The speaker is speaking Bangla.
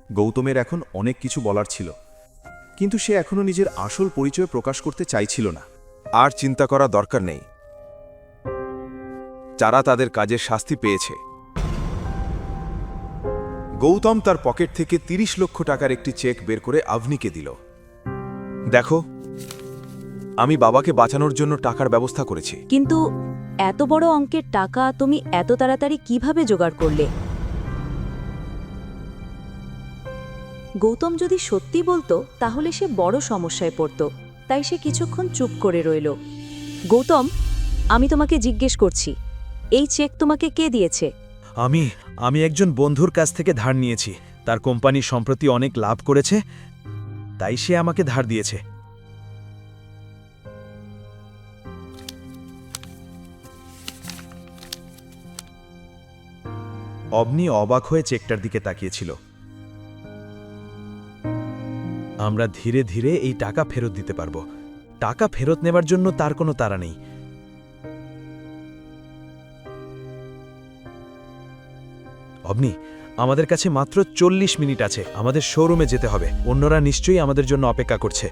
গৌতমের এখন অনেক কিছু বলার ছিল, কিন্তু সে এখনও নিজের আসল পরিচয় প্রকাশ করতে চাইছিল না। আর চিন্তা করা দরকার নেই, যারা তাদের কাজের শাস্তি পেয়েছে। গৌতম তার পকেট থেকে ৩০ লক্ষ টাকার একটি চেক বের করে আভনিকে দিল। দেখো, আমি বাবাকে বাঁচানোর জন্য টাকার ব্যবস্থা করেছি। কিন্তু এত বড় অঙ্কের টাকা তুমি এত তাড়াতাড়ি কিভাবে জোগাড় করলে? গৌতম যদি সত্যি বলতো তাহলে সে বড় সমস্যায় পড়ত, তাই সে কিছুক্ষণ চুপ করে রইল। গৌতম, আমি তোমাকে জিজ্ঞেস করছি, এই চেক তোমাকে কে দিয়েছে? আমি একজন বন্ধুর কাছ থেকে ধার নিয়েছি। তার কোম্পানি সম্প্রতি অনেক লাভ করেছে, তাই সে আমাকে ধার দিয়েছে। অবনি অবাক হয়ে চেকটার দিকে তাকিয়েছিল। আমরা ধীরে ধীরে এই টাকা ফেরত দিতে পারব। টাকা ফেরত নেবার জন্য তার কোনো তাড়া নেই। অবনি, আমাদের কাছে মাত্র ৪০ মিনিট আছে। আমাদের শোরুমে যেতে হবে, অন্যরা নিশ্চয়ই আমাদের জন্য অপেক্ষা করছে।